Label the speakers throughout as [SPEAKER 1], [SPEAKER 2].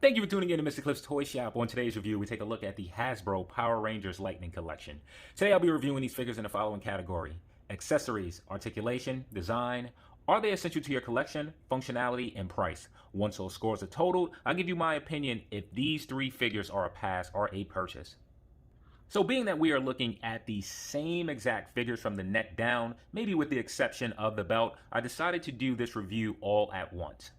[SPEAKER 1] Thank you for tuning in to Mr. Cliff's Toy Shop. On today's review, we take a look at the Hasbro Power Rangers Lightning Collection. Today I'll be reviewing these figures in the following category: accessories, articulation, design. Are they essential to your collection, functionality, and price? Once those scores are totaled, I'll give you my opinion if these three figures are a pass or a purchase. So being that we are looking at the same exact figures from the neck down, maybe with the exception of the belt, I decided to do this review all at once.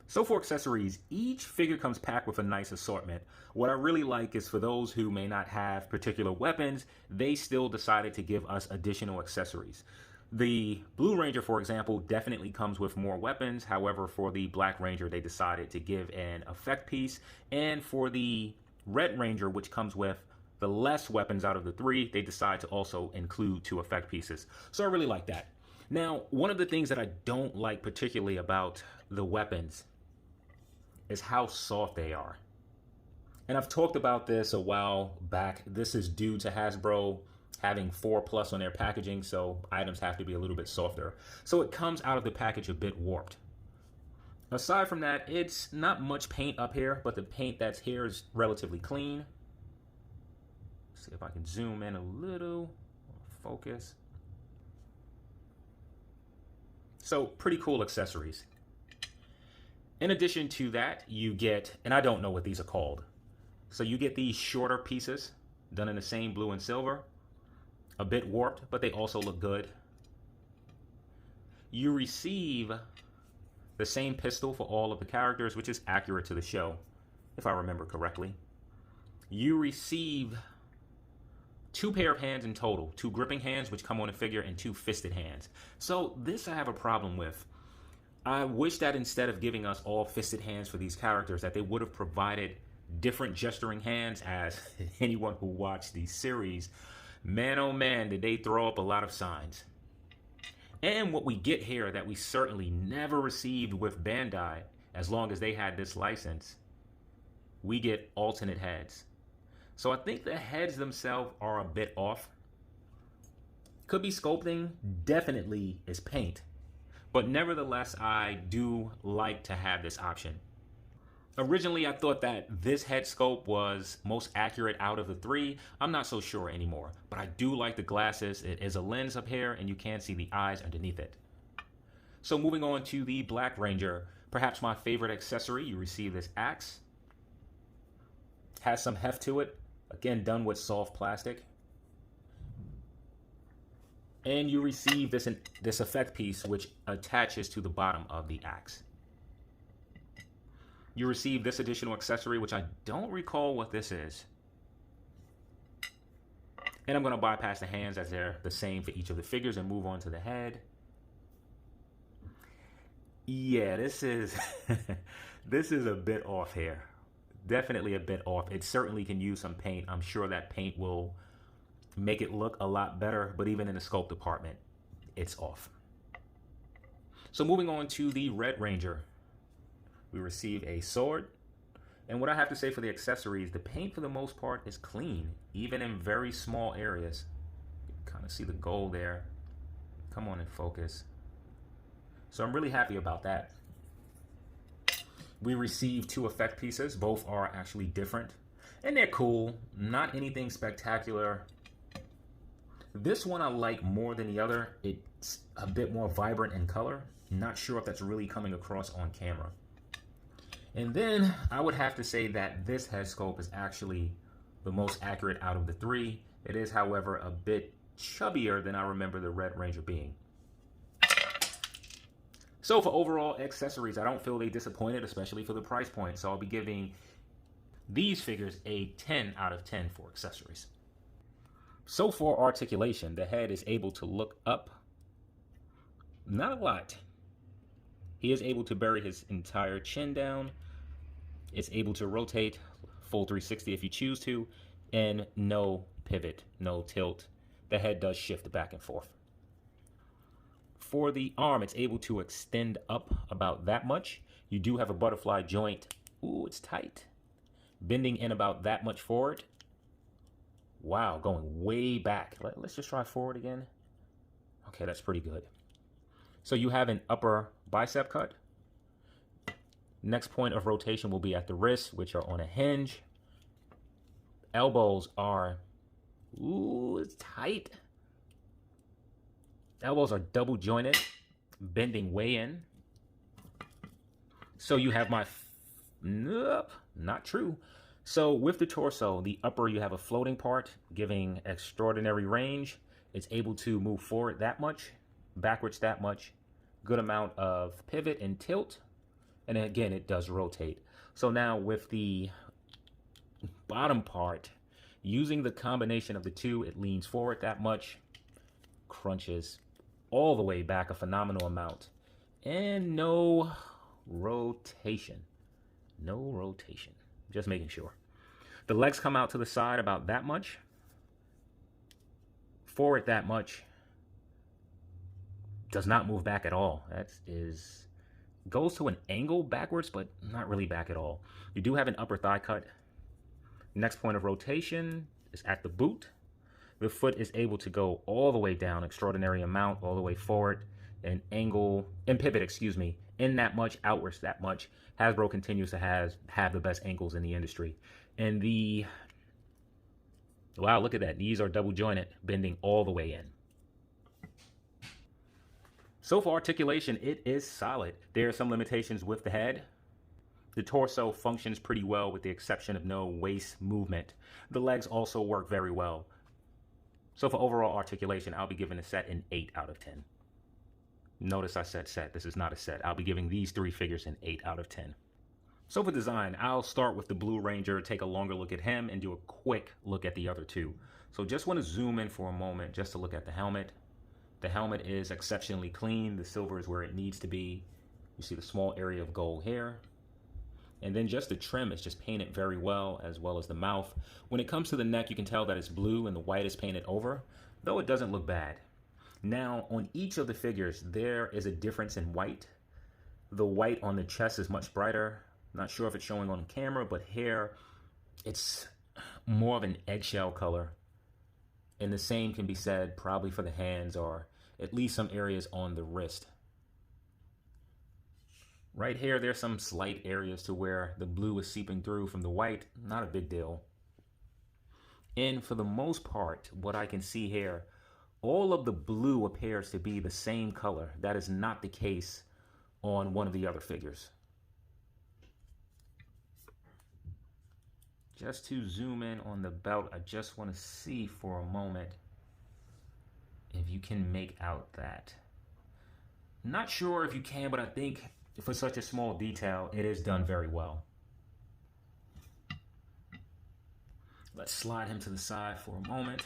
[SPEAKER 1] So for accessories, each figure comes packed with a nice assortment. What I really like is for those who may not have particular weapons, they still decided to give us additional accessories. The Blue Ranger, for example, definitely comes with more weapons. However, for the Black Ranger, they decided to give an effect piece. And for the Red Ranger, which comes with the less weapons out of the three, they decide to also include 2 effect pieces. So I really like that. Now, one of the things that I don't like particularly about the weapons is how soft they are. And I've talked about this a while back. This is due to Hasbro having 4+ on their packaging, so items have to be a little bit softer. So it comes out of the package a bit warped. Aside from that, it's not much paint up here, but the paint that's here is relatively clean. Let's see if I can zoom in a little, focus. So pretty cool accessories. In addition to that, you get, and I don't know what these are called, so you get these shorter pieces done in the same blue and silver, a bit warped, but they also look good. You receive the same pistol for all of the characters, which is accurate to the show, if I remember correctly. You receive 2 pair of hands in total, 2 gripping hands, which come on a figure, and 2 fisted hands. So this I have a problem with. I wish that instead of giving us all fisted hands for these characters, that they would have provided different gesturing hands. As anyone who watched the series, man oh man, did they throw up a lot of signs. And what we get here that we certainly never received with Bandai, as long as they had this license, we get alternate heads. So I think the heads themselves are a bit off. Could be sculpting, definitely is paint. But nevertheless, I do like to have this option. Originally, I thought that this head sculpt was most accurate out of the 3. I'm not so sure anymore, but I do like the glasses. It is a lens up here, and you can see the eyes underneath it. So moving on to the Black Ranger, perhaps my favorite accessory, you receive this axe. Has some heft to it, again done with soft plastic. And you receive this effect piece, which attaches to the bottom of the axe. You receive this additional accessory, which I don't recall what this is. And I'm going to bypass the hands as they're the same for each of the figures and move on to the head. Yeah, this is this is a bit off here. Definitely a bit off. It certainly can use some paint. I'm sure that paint will make it look a lot better, but even in the sculpt department, it's off. So moving on to the Red Ranger, we receive a sword. And what I have to say for the accessories, the paint for the most part is clean, even in very small areas. You can kind of see the gold there. Come on and focus. So I'm really happy about that. We receive 2 effect pieces. Both are actually different, and they're cool. Not anything spectacular. This one I like more than the other. It's a bit more vibrant in color. Not sure if that's really coming across on camera. And then I would have to say that this head sculpt is actually the most accurate out of the 3. It is, however, a bit chubbier than I remember the Red Ranger being. So for overall accessories, I don't feel they disappointed, especially for the price point. So I'll be giving these figures a 10 out of 10 for accessories. So for articulation, the head is able to look up. Not a lot. He is able to bury his entire chin down. It's able to rotate full 360 if you choose to, and no pivot, no tilt. The head does shift back and forth. For the arm, it's able to extend up about that much. You do have a butterfly joint. Ooh, it's tight. Bending in about that much forward. Wow, going way back. Let's just try forward again. Okay, that's pretty good. So you have an upper bicep cut. Next point of rotation will be at the wrists, which are on a hinge. Elbows are, ooh, it's tight. Elbows are double jointed, bending way in. So you have my, nope, not true. So with the torso, the upper, you have a floating part giving extraordinary range. It's able to move forward that much, backwards that much, good amount of pivot and tilt. And then again, it does rotate. So now with the bottom part, using the combination of the two, it leans forward that much, crunches all the way back a phenomenal amount, and no rotation. No rotation. Just making sure. The legs come out to the side about that much, forward that much, does not move back at all. That is, goes to an angle backwards, but not really back at all. You do have an upper thigh cut. Next point of rotation is at the boot. The foot is able to go all the way down, extraordinary amount, all the way forward, and angle, and pivot, excuse me, in that much, outwards that much. Hasbro continues to have the best ankles in the industry. And the, wow, look at that. These are double jointed, bending all the way in. So for articulation, it is solid. There are some limitations with the head. The torso functions pretty well with the exception of no waist movement. The legs also work very well. So for overall articulation, I'll be giving the set an 8 out of 10. Notice I said set. This is not a set. I'll be giving these three figures an 8 out of 10. So for design, I'll start with the Blue Ranger, take a longer look at him, and do a quick look at the other two. So just want to zoom in for a moment just to look at the helmet. The helmet is exceptionally clean. The silver is where it needs to be. You see the small area of gold here. And then just the trim is just painted very well, as well as the mouth. When it comes to the neck, you can tell that it's blue and the white is painted over, though it doesn't look bad. Now, on each of the figures, there is a difference in white. The white on the chest is much brighter. Not sure if it's showing on camera, but here, it's more of an eggshell color. And the same can be said probably for the hands, or at least some areas on the wrist. Right here, there's some slight areas to where the blue is seeping through from the white. Not a big deal. And for the most part, what I can see here, all of the blue appears to be the same color. That is not the case on one of the other figures. Just to zoom in on the belt, I just want to see for a moment if you can make out that. Not sure if you can, but I think for such a small detail, it is done very well. Let's slide him to the side for a moment.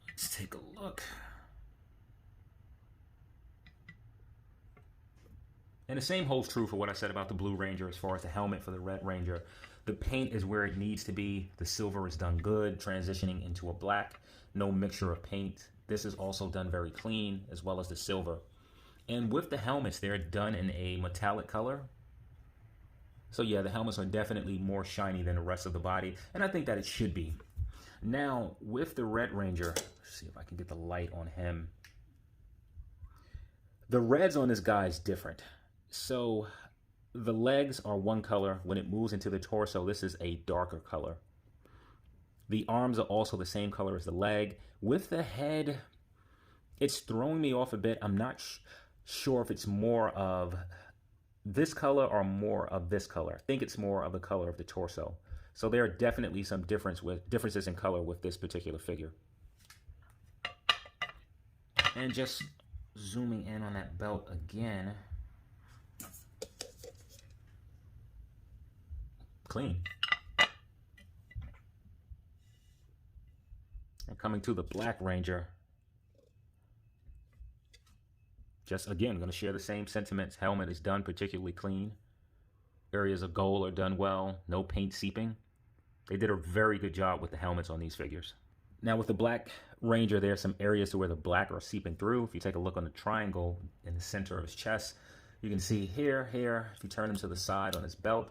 [SPEAKER 1] Let's take a look. And the same holds true for what I said about the Blue Ranger as far as the helmet for the Red Ranger. The paint is where it needs to be. The silver is done good, transitioning into a black. No mixture of paint. This is also done very clean, as well as the silver. And with the helmets, they're done in a metallic color. So yeah, the helmets are definitely more shiny than the rest of the body, and I think that it should be. Now, with the Red Ranger, let's see if I can get the light on him. The reds on this guy is different. So the legs are one color. When it moves into the torso, this is a darker color. The arms are also the same color as the leg. With the head, it's throwing me off a bit. I'm not sure if it's more of this color or more of this color. I think it's more of the color of the torso. So there are definitely some differences in color with this particular figure. And just zooming in on that belt again. Clean. And coming to the Black Ranger. Just again, going to share the same sentiments. Helmet is done particularly clean. Areas of gold are done well. No paint seeping. They did a very good job with the helmets on these figures. Now with the Black Ranger, there are some areas to where the black are seeping through. If you take a look on the triangle in the center of his chest, you can see here. If you turn him to the side on his belt,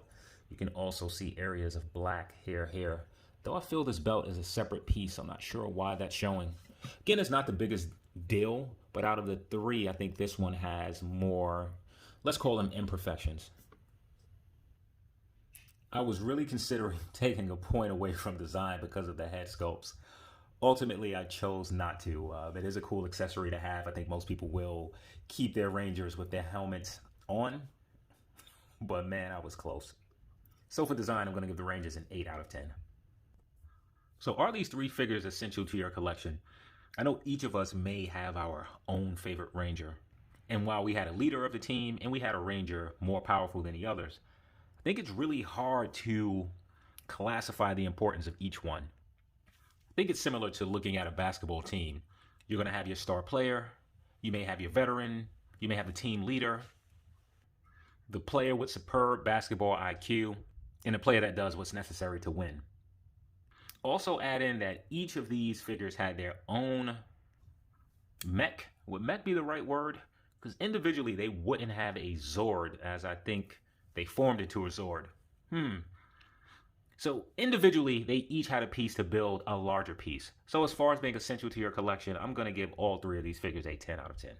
[SPEAKER 1] you can also see areas of black here. Though I feel this belt is a separate piece, I'm not sure why that's showing. Again, it's not the biggest deal, but out of the three, I think this one has more, let's call them imperfections. I was really considering taking a point away from design because of the head sculpts. Ultimately, I chose not to. It is a cool accessory to have. I think most people will keep their Rangers with their helmets on, but man, I was close. So for design, I'm going to give the Rangers an 8 out of 10. So are these three figures essential to your collection? I know each of us may have our own favorite Ranger. And while we had a leader of the team and we had a Ranger more powerful than the others, I think it's really hard to classify the importance of each one. I think it's similar to looking at a basketball team. You're going to have your star player, you may have your veteran, you may have the team leader, the player with superb basketball IQ, and the player that does what's necessary to win. Also add in that each of these figures had their own mech. Would mech be the right word? Because individually they wouldn't have a Zord, as I think they formed into a Zord. So individually, they each had a piece to build a larger piece. So as far as being essential to your collection, I'm going to give all three of these figures a 10 out of 10.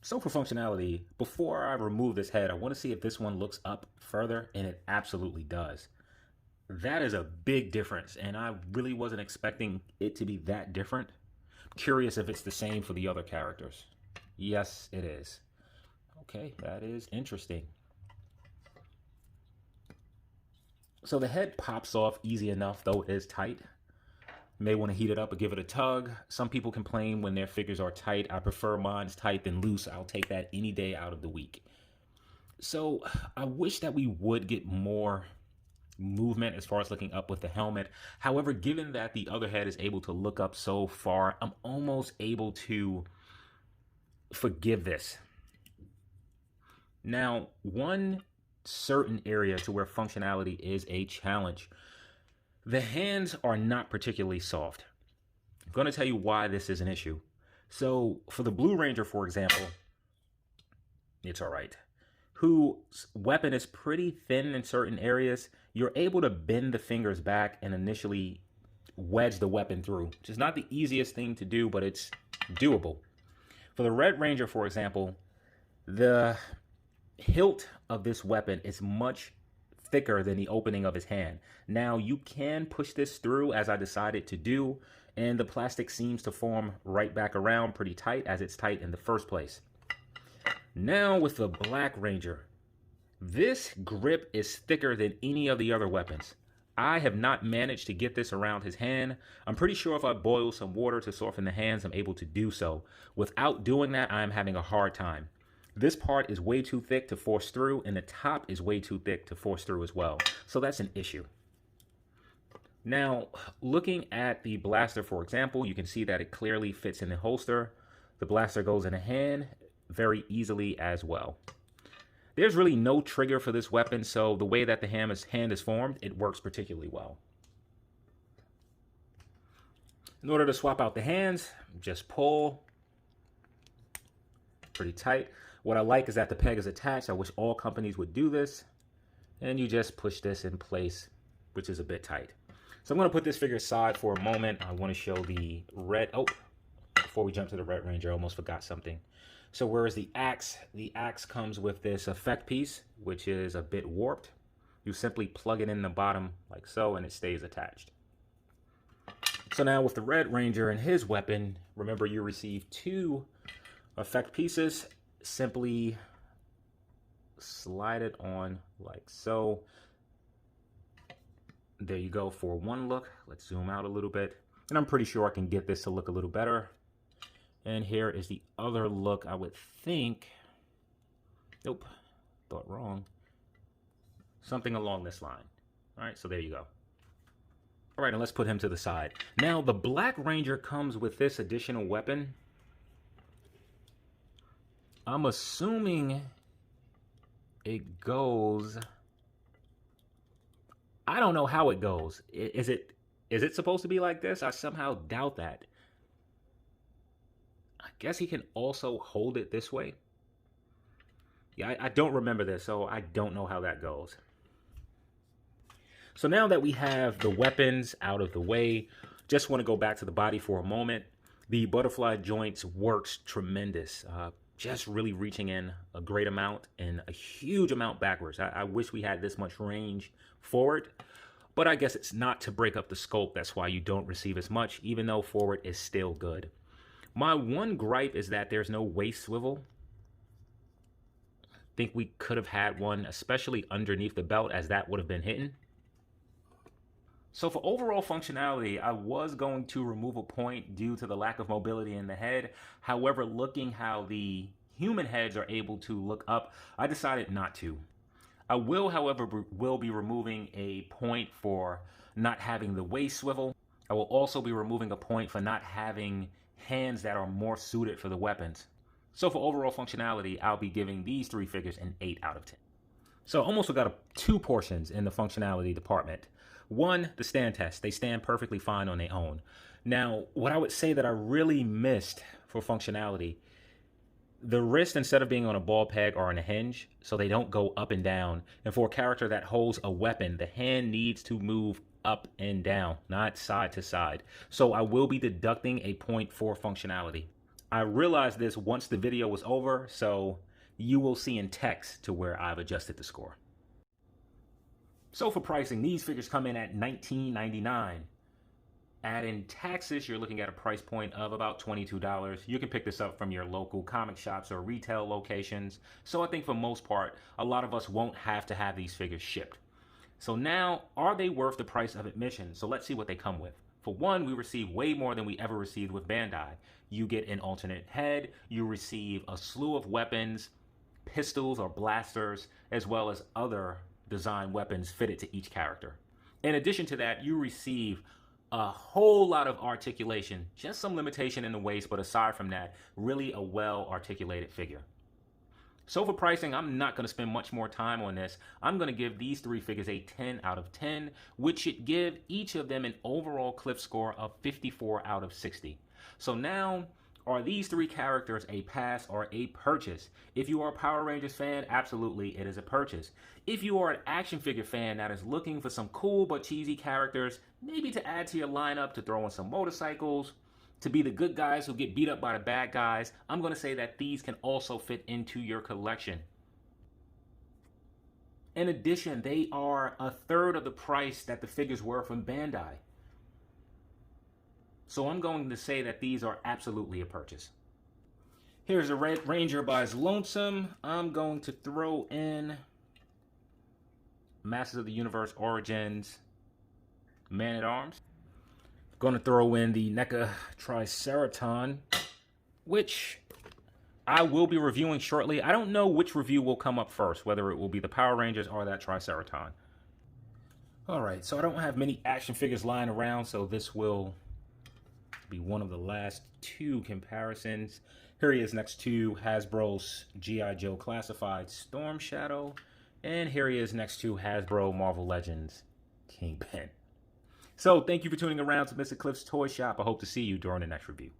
[SPEAKER 1] So for functionality, before I remove this head, I want to see if this one looks up further, and it absolutely does. That is a big difference, and I really wasn't expecting it to be that different. I'm curious if it's the same for the other characters. Yes, it is. Okay, that is interesting. So the head pops off easy enough, though it is tight. You may want to heat it up or give it a tug. Some people complain when their figures are tight. I prefer mine's tight than loose. I'll take that any day out of the week. So I wish that we would get more movement as far as looking up with the helmet. However, given that the other head is able to look up so far, I'm almost able to forgive this. Now, one certain area to where functionality is a challenge. The hands are not particularly soft. I'm going to tell you why this is an issue. So for the Blue Ranger, for example, it's all right. Whose weapon is pretty thin in certain areas, you're able to bend the fingers back and initially wedge the weapon through, which is not the easiest thing to do, but it's doable. For the Red Ranger, for example, the hilt of this weapon is much thicker than the opening of his hand. Now you can push this through, as I decided to do, and the plastic seems to form right back around pretty tight, as it's tight in the first place. Now with the Black Ranger, this grip is thicker than any of the other weapons. I have not managed to get this around his hand. I'm pretty sure if I boil some water to soften the hands, I'm able to do so. Without doing that, I'm having a hard time. This part is way too thick to force through, and the top is way too thick to force through as well. So that's an issue. Now, looking at the blaster, for example, you can see that it clearly fits in the holster. The blaster goes in a hand very easily as well. There's really no trigger for this weapon, so the way that the hand is formed, it works particularly well. In order to swap out the hands, just pull pretty tight. What I like is that the peg is attached. I wish all companies would do this. And you just push this in place, which is a bit tight. So I'm going to put this figure aside for a moment. I want to show the red. Oh, before we jump to the Red Ranger, I almost forgot something. So whereas the axe comes with this effect piece, which is a bit warped. You simply plug it in the bottom like so, and it stays attached. So now with the Red Ranger and his weapon, remember you receive two effect pieces. Simply slide it on like so. There you go for one look. Let's zoom out a little bit. And I'm pretty sure I can get this to look a little better. And here is the other look, I would think. Nope, thought wrong. Something along this line. All right, so there you go. All right, and let's put him to the side. Now, the Black Ranger comes with this additional weapon. I'm assuming it goes... I don't know how it goes. Is it supposed to be like this? I somehow doubt that. I guess he can also hold it this way. Yeah, I don't remember this, so I don't know how that goes. So now that we have the weapons out of the way, just want to go back to the body for a moment. The butterfly joints works tremendous. just really reaching in a great amount and a huge amount backwards. I wish we had this much range forward, but I guess it's not to break up the scope. That's why you don't receive as much, even though forward is still good. My one gripe is that there's no waist swivel. I think we could have had one, especially underneath the belt, as that would have been hidden. So for overall functionality, I was going to remove a point due to the lack of mobility in the head. However, looking how the human heads are able to look up, I decided not to. I will, however, be removing a point for not having the waist swivel. I will also be removing a point for not having hands that are more suited for the weapons. So for overall functionality, I'll be giving these three figures an 8 out of 10. So almost forgot two portions in the functionality department. One, the stand test. They stand perfectly fine on their own. Now, what I would say that I really missed for functionality, the wrist, instead of being on a ball peg, are on a hinge, so they don't go up and down. And for a character that holds a weapon, the hand needs to move up and down, not side to side. So I will be deducting a point for functionality. I realized this once the video was over, so you will see in text to where I've adjusted the score. So for pricing, these figures come in at $19.99. Add in taxes, you're looking at a price point of about $22. You can pick this up from your local comic shops or retail locations. So I think for most part, a lot of us won't have to have these figures shipped. So now, are they worth the price of admission? So let's see what they come with. For one, we receive way more than we ever received with Bandai. You get an alternate head, you receive a slew of weapons, pistols or blasters, as well as other design weapons fitted to each character. In addition to that, you receive a whole lot of articulation, just some limitation in the waist, but aside from that, really a well-articulated figure. So for pricing, I'm not going to spend much more time on this. I'm going to give these three figures a 10 out of 10, which should give each of them an overall Cliff score of 54 out of 60. So now, are these three characters a pass or a purchase? If you are a Power Rangers fan, absolutely, it is a purchase. If you are an action figure fan that is looking for some cool but cheesy characters, maybe to add to your lineup, to throw in some motorcycles, to be the good guys who get beat up by the bad guys, I'm going to say that these can also fit into your collection. In addition, they are a third of the price that the figures were from Bandai. So I'm going to say that these are absolutely a purchase. Here's a Red Ranger by his lonesome. I'm going to throw in Masters of the Universe Origins Man-at-Arms. Going to throw in the NECA Triceraton, which I will be reviewing shortly. I don't know which review will come up first, whether it will be the Power Rangers or that Triceraton. Alright, so I don't have many action figures lying around, so this will be one of the last two comparisons. Here he is next to Hasbro's G.I. Joe Classified Storm Shadow, and here he is next to Hasbro Marvel Legends Kingpin. So thank you for tuning around to Mr. Cliff's Toy Shop. I hope to see you during the next review.